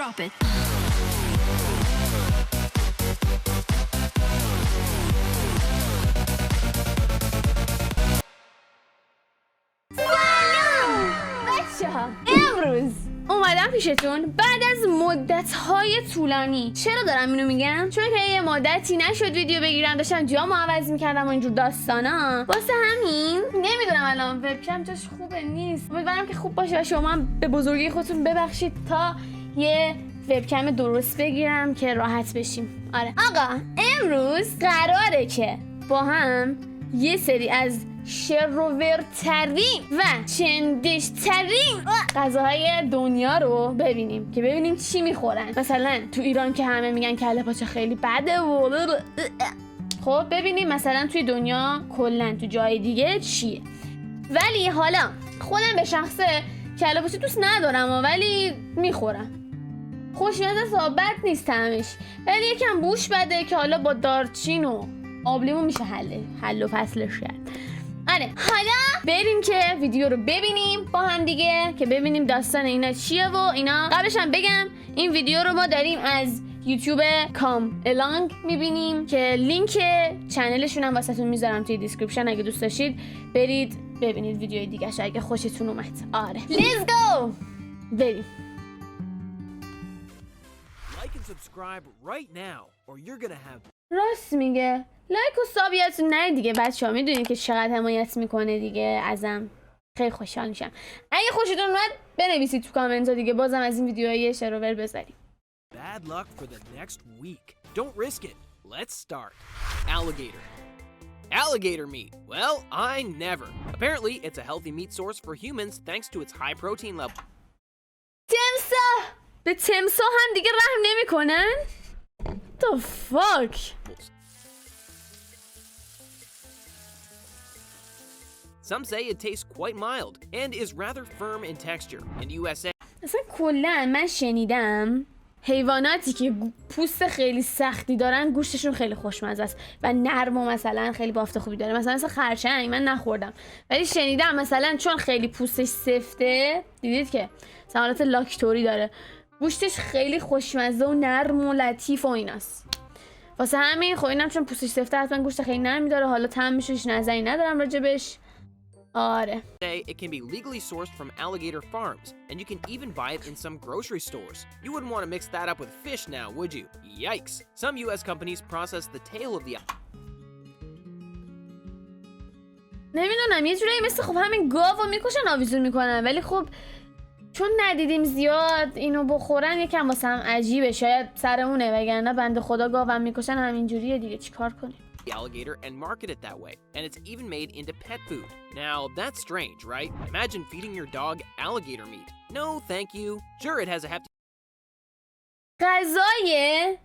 Drop it. امروز اومدم پیشتون بعد از مدت‌های طولانی. چرا دارم اینو میگم؟ چون که یه مدتی نشد ویدیو بگیرم، داشتم جامو عوض میکردم و اینجور داستانا. واسه همین نمیدونم الان وبکم جاش خوبه نیست. امیدوارم که خوب باشه و شما هم به بزرگی خودتون ببخشید تا یه وبکم درست بگیرم که راحت بشیم. آره آقا، امروز قراره که با هم یه سری از شروورترین و چندش ترین غذاهای دنیا رو ببینیم که ببینیم چی میخورن. مثلا تو ایران که همه میگن کله پاچه خیلی بده و خب ببینیم مثلا توی دنیا کلا تو جای دیگه چیه. ولی حالا خودم به شخصه کله پاچه دوست ندارم ولی میخورم. خوشمزه صحبت نیست طعمش، ولی یکم بوش بده که حالا با دارچین و آبلیمو میشه حل و فصلش کرد. آره حالا بریم که ویدیو رو ببینیم با هم دیگه که ببینیم داستان اینا چیه و اینا. قبلش هم بگم این ویدیو رو ما داریم از یوتیوب کام الانگ میبینیم که لینک چنلشون هم واسهتون میذارم توی دیسکریپشن. اگه دوست داشتید برید ببینید ویدیوی دیگه شو اگه خوشتون اومد. آره لیتس گو بریم. راست میگه، لایک و سابیتون نه دیگه بچه ها. میدونید که چقدر حمایت میکنه دیگه ازم، خیلی خوشحال میشم. اگه خوشتون اومد بنویسید تو کامنت ها دیگه، بازم از این ویدیوهای شروور بذاریم. Bad luck for the next week. Don't risk it. Let's start. Alligator. Alligator meat. Well, I never. Apparently, it's a healthy meat source for humans thanks to its high protein level. تمساح! به تمساح هم دیگه رحم نمیکنن؟ The fuck؟ Some say it tastes quite mild and is rather firm in texture. In the USA, اصلا کلا من شنیدم حیواناتی که پوست خیلی سختی دارن گوشتشون خیلی خوشمزه است و نرم و مثلا خیلی بافت خوبی داره. مثلا خرچنگ من نخوردم ولی شنیدم مثلا چون خیلی پوستش سفته، دیدید که حالت لاکتوری داره، گوشتش خیلی خوشمزه و نرم و لطیف و ایناست. واسه همین خب اینم چون پوستش سفته حتما گوشت خیلی نرمی داره. حالا طعمش هیچ نظری ندارم راجبش. آره. it can be legally sourced from alligator farms, and you can even buy it in some grocery stores. You wouldn't want to mix that up with fish now, would you? Yikes. Some US companies process the tail of the نمیدونم یه جورایی مثل خب همین گاو میکشن آویزون میکنن، ولی خب چون ندیدیم زیاد اینو بخورن یکم واسه هم عجیبه. شاید سرمونه، وگرنه بنده خدا گاوم میکشن همین جوریه دیگه، چیکار کنیم. alligator and market it that way, and it's even made into pet food. Now, that's strange, right? Imagine feeding your dog alligator meat. No, thank you. Sure, it has a hefty غذای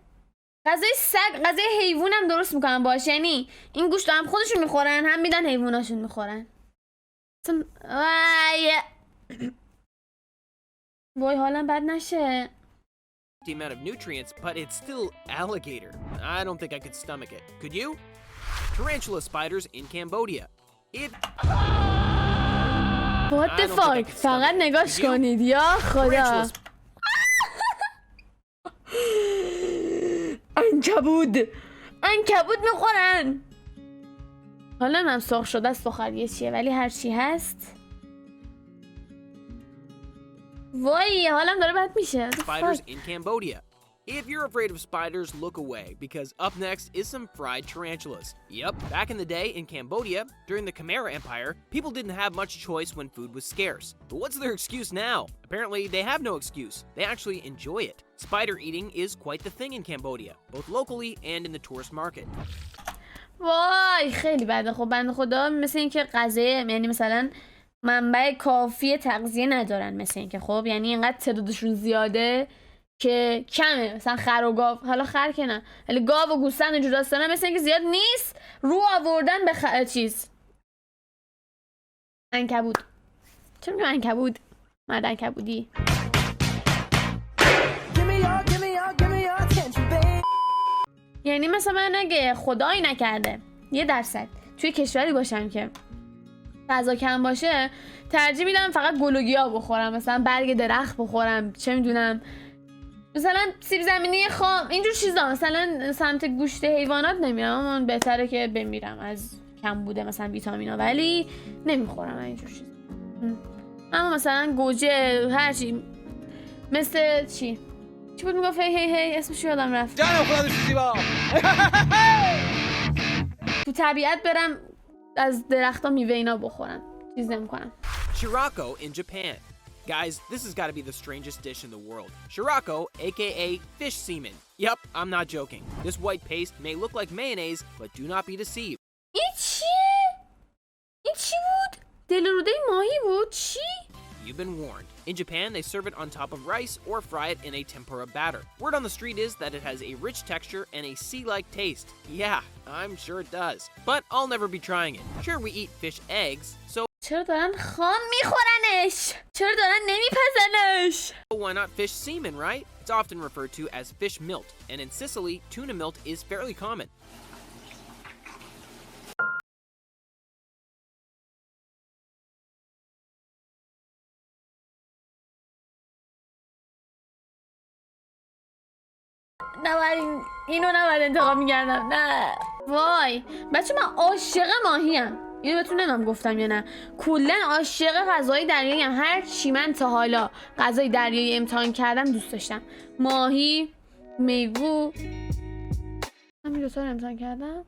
سگ، غذای حیوان هم درست میکنن باش. یعنی این گوشت هم خودشون میخورن هم میدن حیواناشون میخورن. وای حالم بد نشه. amount of nutrients, but it's still alligator. I don't think I could stomach it. Could you? Tarantula spiders in Cambodia. What the fuck؟ فقط نگاش کنید یا خدا. عنکبوت میخورن. حالا من سرخ شده است سخریه چیه، ولی هر چی هست. وای حالم داره بد میشه. Spiders in Cambodia. If you're afraid of spiders, look away, because up next is some fried tarantulas. Yep, back in the day in Cambodia, during the Khmer Empire, people didn't have much choice when food was scarce. But what's their excuse now? Apparently, they have no excuse. They actually enjoy it. Spider eating is quite the thing in Cambodia, both locally and in the tourist market. وای خیلی بده. خب بنده خدا مثل این که غذا یعنی مثلا منبع کافی تغذیه ندارن، مثل این که خب یعنی اینقدر تعدادشون زیاده که کمه. مثلا خر و گاو، حالا خر که نه ولی گاو و گوسفند اینجور داستانا مثل این که زیاد نیست. رو آوردن به چیز عنکبوت. چرا میگم عنکبوت؟ مرد عنکبوتی. یعنی مثلا اگه خدایی نکرده 1% توی کشوری باشم که غذا کم باشه، ترجیح میدم فقط گل و گیاه بخورم، مثلا برگ درخت بخورم، چه میدونم مثلا سیب زمینی خام اینجور چیزا. مثلا سمت گوشت حیوانات نمیرم، اما بهتره که بمیرم از کم بوده مثلا ویتامینا، ولی نمیخورم اینجور چیزا. اما مثلا گوجه هرچی، مثل چی بود میگفت هی اسمش یادم رفت. جانم خودش زیبا. تو طبیعت برم از درختا میوه اینا بخورم، چیز نمیکنم. Shirako in Japan. Guys, this has got to be the strangest dish in the world. Shirako, aka fish semen. Yep, I'm not joking. This white paste may look like mayonnaise, but do not be deceived. این چیه؟ این چی بود؟ دلروده ماهی بود؟ چی؟ You've been warned. In Japan, they serve it on top of rice or fry it in a tempura batter. Word on the street is that it has a rich texture and a sea-like taste. Yeah, I'm sure it does. But I'll never be trying it. Sure, we eat fish eggs, so چرا دارن خام میخورنش؟ چرا دارن نمیپزنش؟ why not fish semen, right? It's often referred to as fish milt, and in Sicily, tuna milt is fairly common. اینو نباید انتخاب می‌کردم. نه وای بچه، من عاشق ماهیم. اینو بهتون نمیدونم گفتم یا نه. کلا عاشق غذای دریایی ام. هر چی من تا حالا غذای دریایی امتحان کردم دوست داشتم. ماهی، میگو، همین دوتا رو امتحان کردم.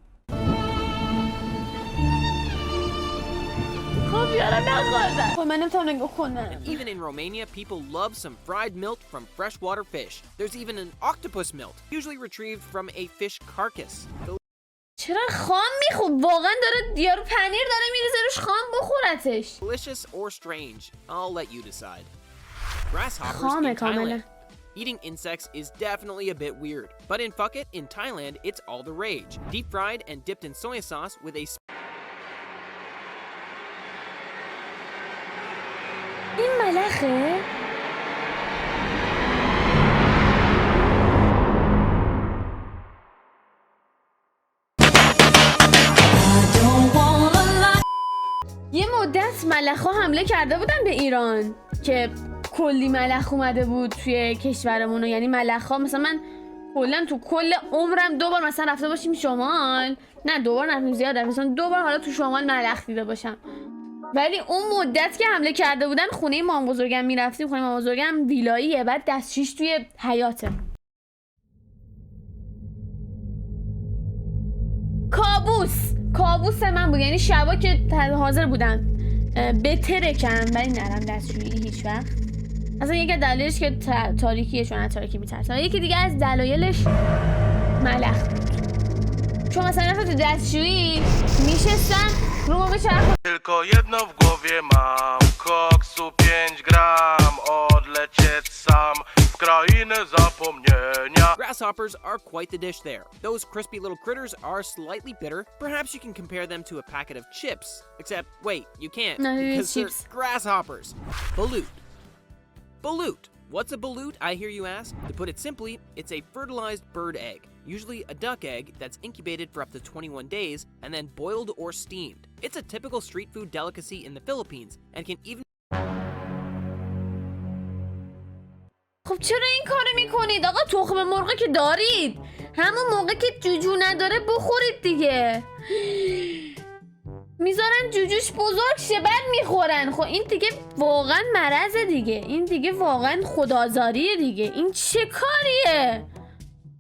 خب یارم نخوردم. خب من نمیتونم نگاه کنم. Even in Romania, people love some fried milt from freshwater fish. There's even an octopus milt, usually retrieved from a fish carcass. چرا خام میخوب؟ واقعا داره یارو پنیر داره میریزه روش خام بخورتش. Delicious or strange, I'll let you decide. Grasshoppers خامه in کاملا. Thailand. Eating insects is definitely a bit weird, but in Phuket, in Thailand, it's all the rage. Deep fried and dipped in soy sauce with a این ملخه؟ یه مدت ملخ ها حمله کرده بودن به ایران که کلی ملخ اومده بود توی کشورمون. یعنی ملخ ها مثلا من کلا تو کل عمرم 2 بار مثلا رفته باشیم شمال، نه 2 بار نرفتیم زیاده، مثلا 2 بار حالا تو شمال ملخ دیده باشم. ولی اون مدت که حمله کرده بودن خونه مام بزرگم میرفتیم. خونه مام بزرگم ویلاییه، بعد دستشویش توی حیاته. کابوس من بود. یعنی شبا که حاضر بودم بترکم ولی نرم دستشویی هیچ وقت. اصلا یکی دلایلش که تاریکیه، چون از تاریکی میترسم. یکی دیگه از دلایلش ملخ بود، چون مثلا رفتم تو دستشویی میشستم رو ما بچرخم. Tylko jedno w głowie mam, koksu 5 gram, odlecieć sam w krainę zapomnienia. Grasshoppers are quite the dish there. Those crispy little critters are slightly bitter. Perhaps you can compare them to a packet of chips. Except, wait, you can't, No, because it's they're chips. grasshoppers. Balut. What's a balut, I hear you ask? To put it simply, it's a fertilized bird egg, usually a duck egg that's incubated for up to 21 days and then boiled or steamed. It's a typical street food delicacy in the Philippines and can even خب چرا این کارو میکنید آقا؟ تخم مرغی که دارید، همون موقع که جوجو نداره بخورید دیگه. میذارن جوجوش بزرگ شه بعد میخورن. خب این دیگه واقعا مرضه دیگه. این دیگه واقعا خدازاریه دیگه. این چه کاریه؟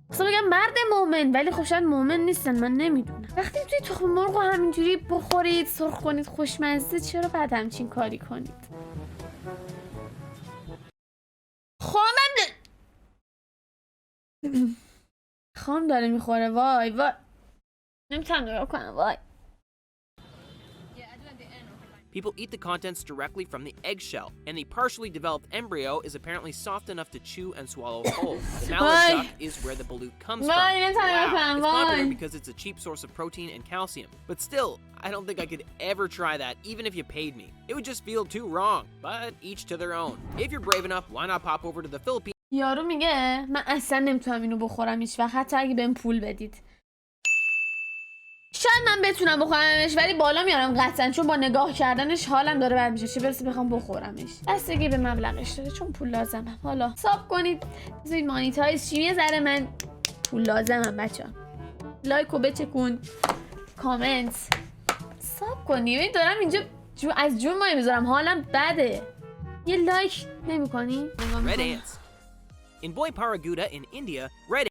اصلا بگم مرد مومن، ولی خب شاید مومن نیستن، من نمیدونم. وقتی توی تخم مرغ همینجوری بخورید، سرخ کنید، خوشمزه، چرا بعد همچین کاری کنید؟ خام داره میخوره. وای نمیتونم نگاه کنم. وای. people eat the contents directly from the eggshell, and the partially developed embryo is apparently soft enough to chew and swallow whole. The mallard duck is where the balut comes from. Wow, it's popular because it's a cheap source of protein and calcium. But still, I don't think I could ever try that, even if you paid me. It would just feel too wrong, but each to their own. If you're brave enough, why not pop over to the Philippines? یارو میگه من اصلا نمیتونم اینو بخورم هیچ وقت، حتی اگه بهم پول بدید. شاید من بتونم بخورمش ولی بالا میارم قطعا، چون با نگاه کردنش حالم داره بد میشه، چه برسه بخوام بخورمش. بستگی به مبلغش داره چون پول لازمم. حالا ساب کنید، بذارید مانیتایز چی، یه ذره من پول لازمم بچه‌ها. لایکو بچکون، کامنت، ساب کنید. ببین دارم اینجا از جون مایه میذارم، حالم بده. یه لایک نمی‌کنی؟ Red ants. In Boyparaguda in India, red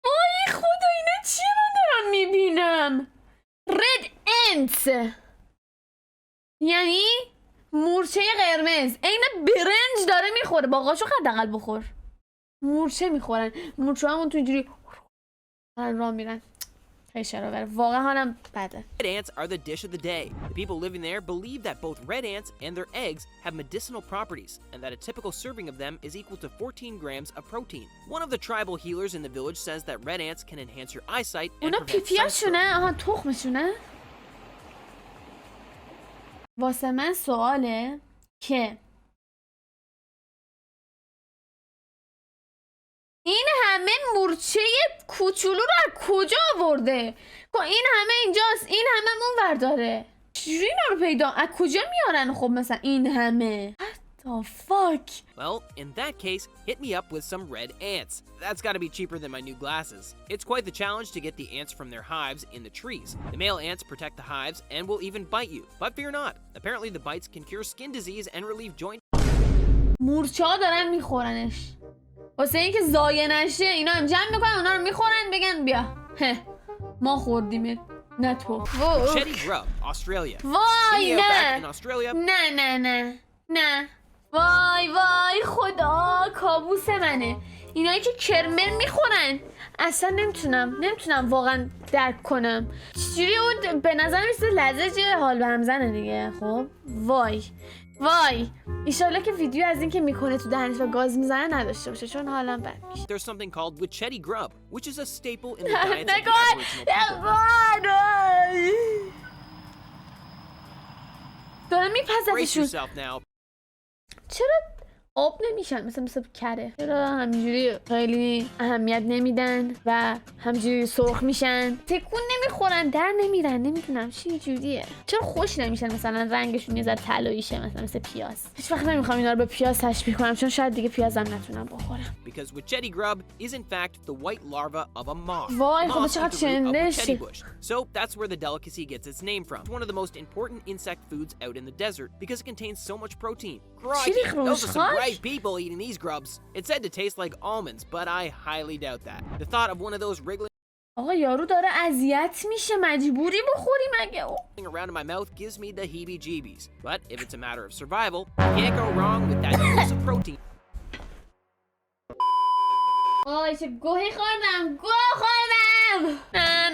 آی خدا اینا چیه من دارم میبینم؟ Red ants یعنی مورچه قرمز، عین برنج داره میخوره. باقاشو حداقل بخور. مورچه میخورن، مورچه همون تو اینجوری راه میرن. خیلی شرابره، واقعا حالم بده. Red ants are the dish of the day. The people living there believe that both red ants and their eggs have medicinal properties, and that a typical serving of them is equal to 14 grams of protein. One of the tribal healers in the village says that red ants can enhance your eyesight and اونا prevent sunstroke. پیپیاشونه؟ آها تخمشونه؟ واسه من سواله که این همه مورچه کوچولو رو از کجا آورده؟ این همه اینجاست، این همه اونور داره. چجوری اینا رو پیدا از کجا میارن؟ خب مثلا این همه What the fuck? Well, in that case, hit me up with some red ants. That's gotta be cheaper than my new glasses. It's quite the challenge to get the ants from their hives in the trees. The male ants protect the hives and will even bite you. But fear not. Apparently the bites can cure skin disease and relieve joint مورچه ها دارن میخورنش واسه اینکه ضایع نشه. اینا هم جمع میکنن اونا رو میخورن، بگن بیا ما خوردیمت نه تو. Chetty grub, Australia. وای India, back نه in Australia. نه نه نه نه وای وای خدا کابوس منه. اینایی که کرمل میخورن اصلا نمیتونم واقعا درک کنم چجوری اون به نظر میسه لزج حال به هم زنه دیگه. خب وای وای ایشالله که ویدیو از این که میکنه تو دهنش و گاز میزنه نداشته باشه چون حالم بد میشه. There's something called Chetty grub, which is a staple in the diets of the نگاه Aboriginal people. دارم Brace میپزدشون. yourself now. چرا آب نمیشن مثل کره؟ چرا همینجوری خیلی اهمیت نمیدن و همینجوری سرخ میشن، تکون نمیخورن، در نمیرن، نمیدونم چی جوریه. چرا خوش نمیشن؟ مثلا رنگشون یه ذره طلایی شه مثل پیاز. هیچ وقت نمیخوام اینا رو به پیاز تشبیه کنم چون شاید دیگه پیازم نتونم بخورم. Because Chetty grub is in fact the white larva of a moth. وای خدا Moths eat چقدر the root of the چندش. chetty bush. So that's where the delicacy gets its name from. It's one of the most important insect foods out in the desert because it contains so much protein. Crikey, those are some bright people eating these grubs. It's said to taste like almonds, but I highly doubt that. The thought of one of those wriggling آقا یارو داره اذیت میشه، مجبوری بخوری مگه؟ around in my mouth gives me the heebie-jeebies. But if it's a matter of survival, you can't go wrong with that dose of protein. آی چه گوهی خوردم،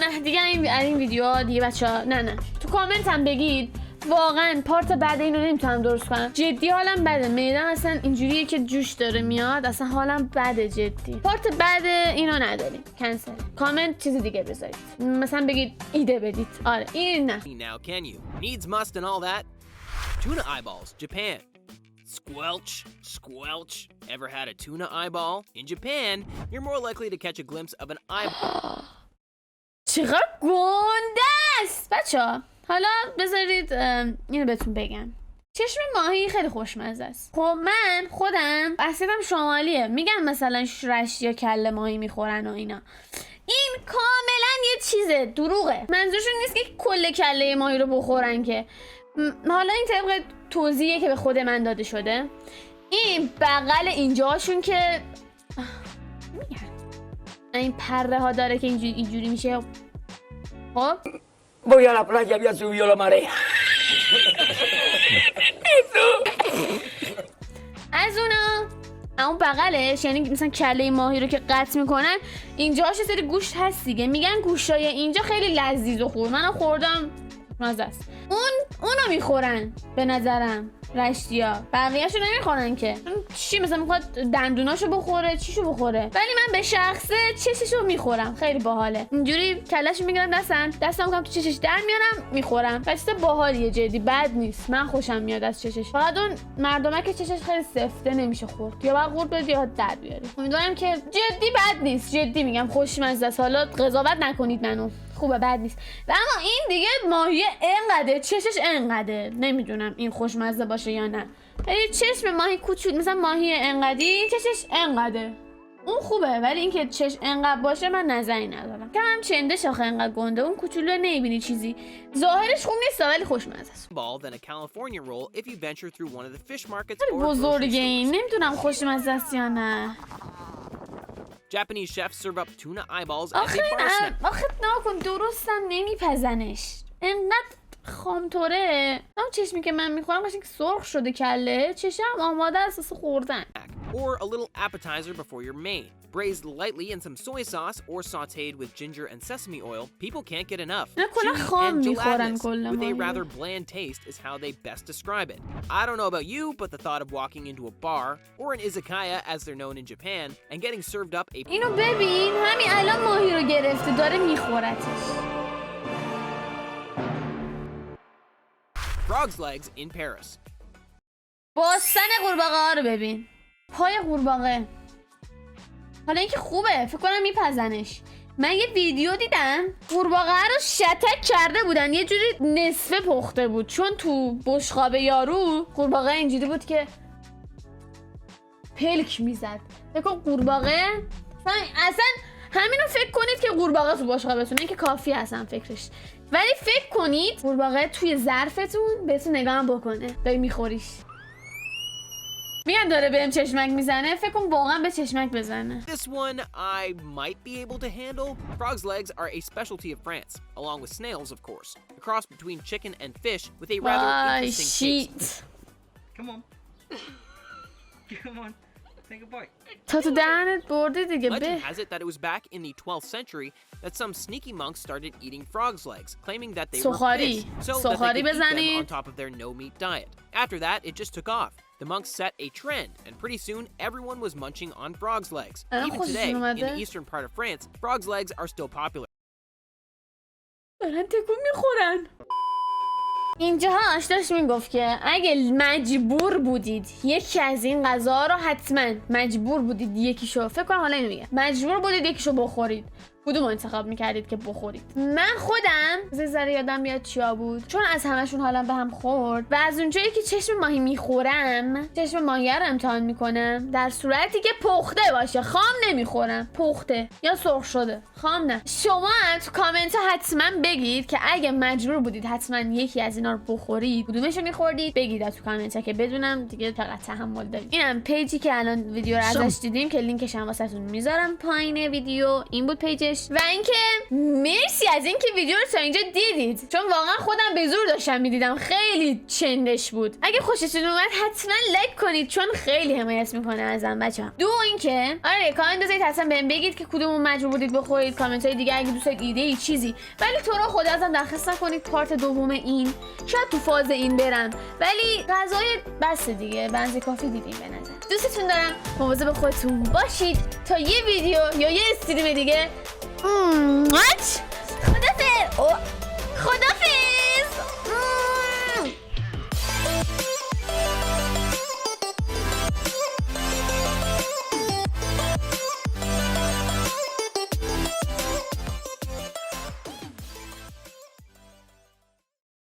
نه دیگه این ویدیوها دیگه بچه‌ها نه تو کامنت هم بگید واقعا پارت بعد اینو نمیتونم درست کنم. جدی حالم بده، معدم اصلا اینجوریه که جوش داره میاد، اصلا حالم بده جدی. پارت بعد اینو نداریم، کنسل. کامنت چیز دیگه بذارید، مثلا بگید ایده بدید. آره این نه. Now can you? Needs must and all that. Tuna eyeballs, Japan. Squelch. Ever had a tuna eyeball? In Japan, you're more likely to catch a glimpse of an eyeball. چقدر گنده است بچه‌ها. حالا بذارید اینو بهتون بگم. چشم ماهی خیلی خوشمزه است. خب من خودم اصلیتم شمالیه، میگن مثلا رشت یا کله ماهی میخورن و اینا. این کاملا یه چیزه، دروغه. منظورشون نیست که کل کله ماهی رو بخورن که. حالا این طبق توضیحیه که به خود من داده شده. این بغل اینجاشون که میگن این پره ها داره که اینجوری میشه. خب Voy a la playa, había subido la marea. از اون بغلش یعنی مثلا کله ماهی رو که قطع میکنن اینجاش یه سری گوشت هست دیگه. میگن گوشتای اینجا خیلی لذیذ و خوب. منم خوردم خوشمزه است. اونو میخورن به نظرم رشتیا، بقیه‌شو نمیخورن که. چی مثلا میخواد دندوناشو بخوره، چیشو بخوره، ولی من به شخصه چششو میخورم. خیلی باحاله. اینجوری کلهشو میگیرم دستم میگم تو چشش در میارم میخورم. چیز باحالیه جدی، بد نیست. من خوشم میاد از چشش. فقط اون مردمه که چشش خیلی سفته نمیشه خورد، یا باید قورت بدی یا در بیاری. امیدوارم که جدی بد نیست، جدی میگم خوشمزه است. حالا قضاوت نکنید منو، خوبه بد نیست. و اما این دیگه ماهی انقدر چشش انقدر، نمیدونم این خوشمزه باشه یا نه. ولی چشم ماهی کوچولو مثلا ماهی انقدی چشش انقدر اون خوبه، ولی اینکه چش انقدر باشه من نظری ندارم. که هم چندش آخه انقدر گنده، اون کوچولو نمیبینی چیزی، ظاهرش خوب نیست ولی خوشمزه است. بزرگه این، نمیدونم خوشمزه است یا نه. Japanese chefs serve up tuna eyeballs as a bar snack. آخه نکن درستم نمیپزنش، انقدر خامطوره. اون چشمی که من میخورم قشنگ سرخ شده، کله چشم آماده است خوردن. Or a little appetizer before your main. Braised lightly in some soy sauce or sautéed with ginger and sesame oil, people can't get enough. Chewy and gelatinous, with a rather bland taste is how they best describe it. I don't know about you, but the thought of walking into a bar, or an izakaya as they're known in Japan, and getting served up a... اینو ببین، همین الان ماهی رو گرفته داره میخورتش. Frog's legs in Paris. باستن قورباغه ها رو ببین، پای قورباغه. حالا اینکه خوبه، فکر کنم میپزنش. من یه ویدیو دیدم قورباغه رو شتک کرده بودن، یه جوری نصفه پخته بود، چون تو بشقاب یارو قورباغه اینجوری بود که پلک میزد. فکر کن قورباغه اصلا همینو فکر کنید که قورباغه تو بشقابتونه، که کافی هستن فکرش. ولی فکر کنید قورباغه توی ظرفتون بهتون نگاه بکنه داری میخوریش. میگم داره بهم چشمک میزنه، فکر کنم واقعا به چشمک بزنه. This one I might be able to handle. Frog's legs are a specialty of France, along with snails, of course. A cross between chicken and fish with a rather interesting taste. Come on. Come on. Take a bite. تا تو دهنت برده دیگه. Legend has it that it was back in the 12th century that some sneaky monks started eating frog's legs, claiming that they were fish, so that they could eat them on top of their no-meat diet. After that, it just took off. The monks set a trend, and pretty soon, everyone was munching on frog's legs. Even today, in the eastern part of France, frog's legs are still popular. دارن تکون میخورن. اینجاهاش داشت میگفت که اگه مجبور بودید یکی از این غذاها رو حتما مجبور بودید یکیشو، فکر کنم حالا اینو میگم، مجبور بودید یکیشو بخورید، کدوم انتخاب میکردید که بخورید؟ من خودم ذره یادم میاد چیا بود، چون از همشون حالا به هم خورد و از اونجایی که چشم ماهی میخورم چشم ماهی رو امتحان میکنم، در صورتی که پخته باشه، خام نمیخورم، پخته یا سرخ شده، خام نه. شما هم تو کامنت ها حتما بگید که اگه مجبور بودید حتما یکی از اینا رو بخورید کدومشو میخوردید، بگید تو کامنت ها که بدونم دیگه چقدر تحمل دارید. اینم پیجی که الان ویدیو رو ازش دیدیم که لینکش هم واسهتون میذارم پایین ویدیو. این بود پیجش. و اینکه مرسی از اینکه ویدیو رو تا اینجا دیدید، چون واقعا خودم به زور داشتم میدیدم، خیلی چندش بود. اگه خوشتون اومد حتما لایک کنید چون خیلی حمایت میکنه ازم بچه‌ها. دو اینکه آره کامنت بذارید حتما بهم بگید که کدومو مجبور بودید بخورید. کامنت های دیگه اگه دوست دارید ایده ای چیزی، ولی تو رو خدا ازم درخواست نکنید پارت دوم این، شاید تو فاز این برم، ولی غذای بس دیگه بنز کافی دیدیم به نظر. دوستتون دارم، مواظب خودتون باشید تا یه ویدیو یا یه استریم دیگه. خدا